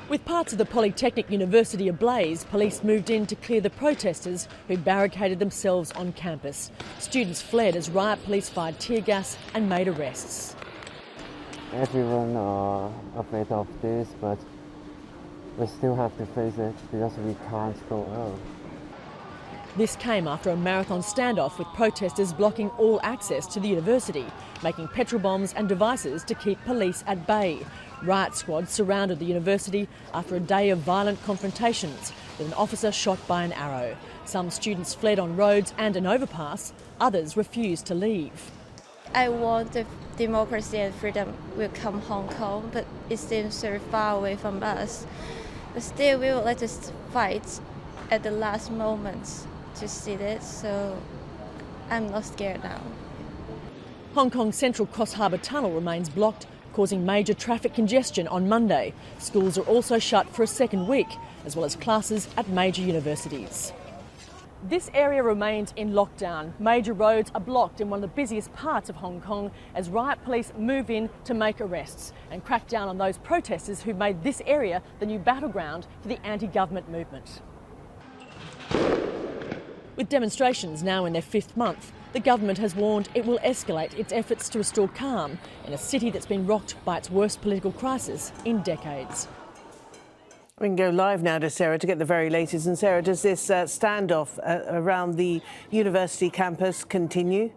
With parts of the Polytechnic University ablaze, police moved in to clear the protesters who barricaded themselves on campus. Students fled as riot police fired tear gas and made arrests. Everyone are afraid of this, but we still have to face it because we can't go out. This came after a marathon standoff with protesters blocking all access to the university, making petrol bombs and devices to keep police at bay. Riot squads surrounded the university after a day of violent confrontations, with an officer shot by an arrow. Some students fled on roads and an overpass, others refused to leave. I want the democracy and freedom will come Hong Kong, but it seems very far away from us. But still, we would like to fight at the last moment to see this, so I'm not scared now. Hong Kong's Central Cross Harbour Tunnel remains blocked, causing major traffic congestion on Monday. Schools are also shut for a second week, as well as classes at major universities. This area remains in lockdown. Major roads are blocked in one of the busiest parts of Hong Kong as riot police move in to make arrests and crack down on those protesters who made this area the new battleground for the anti-government movement. With demonstrations now in their fifth month, the government has warned it will escalate its efforts to restore calm in a city that's been rocked by its worst political crisis in decades. We can go live now to Sarah to get the very latest. And Sarah, does this standoff around the university campus continue?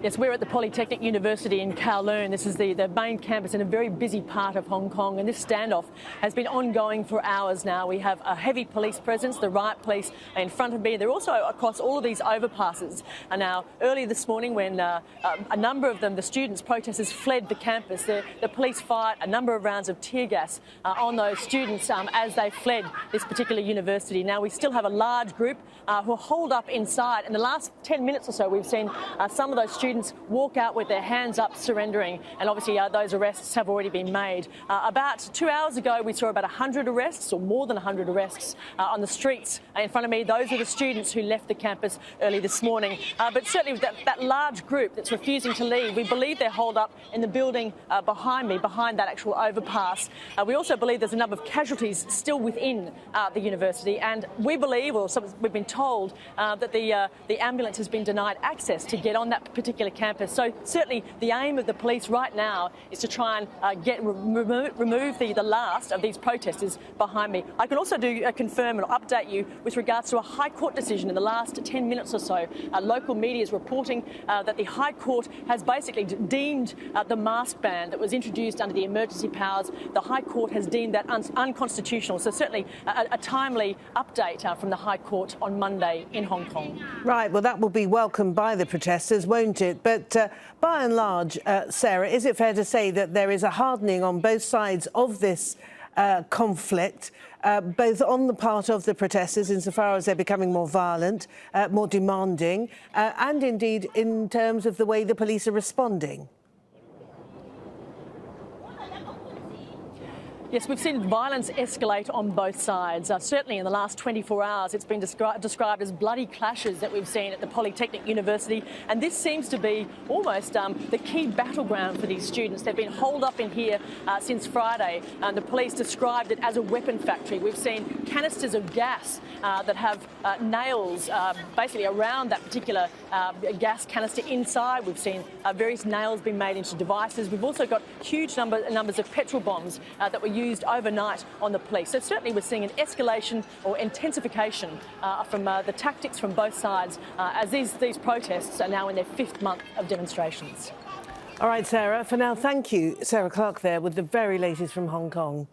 Yes, we're at the Polytechnic University in Kowloon. This is the main campus in a very busy part of Hong Kong, and this standoff has been ongoing for hours now. We have a heavy police presence, the riot police in front of me. They're also across all of these overpasses. And now, early this morning, when a number of them, the students, protesters, fled the campus, the police fired a number of rounds of tear gas on those students as they fled this particular university. Now, we still have a large group who are holed up inside. In the last 10 minutes or so, we've seen some of those students walk out with their hands up, surrendering, and obviously those arrests have already been made. About 2 hours ago, we saw about 100 arrests, or more than 100 arrests, on the streets in front of me. Those are the students who left the campus early this morning. But certainly with that large group that's refusing to leave, we believe they're holed up in the building behind me, behind that actual overpass. We also believe there's a number of casualties still within the university, and we believe, or we've been told, that the ambulance has been denied access to get on that particular campus. So certainly the aim of the police right now is to try and remove the last of these protesters behind me. I can also confirm and update you with regards to a High Court decision in the last 10 minutes or so. Local media is reporting that the High Court has basically deemed the mask ban that was introduced under the emergency powers. The High Court has deemed that unconstitutional. So certainly a timely update from the High Court on Monday in Hong Kong. Right, well, that will be welcomed by the protesters, won't it? But by and large, Sarah, is it fair to say that there is a hardening on both sides of this conflict, both on the part of the protesters insofar as they're becoming more violent, more demanding, and indeed in terms of the way the police are responding? Yes, we've seen violence escalate on both sides. Certainly in the last 24 hours, it's been described as bloody clashes that we've seen at the Polytechnic University. And this seems to be almost the key battleground for these students. They've been holed up in here since Friday. The police described it as a weapon factory. We've seen canisters of gas that have nails basically around that particular gas canister inside. We've seen various nails being made into devices. We've also got huge numbers of petrol bombs that were used overnight on the police. So certainly we're seeing an escalation or intensification from the tactics from both sides as these protests are now in their fifth month of demonstrations. All right, Sarah, for now, thank you. Sarah Clarke there with the very latest from Hong Kong.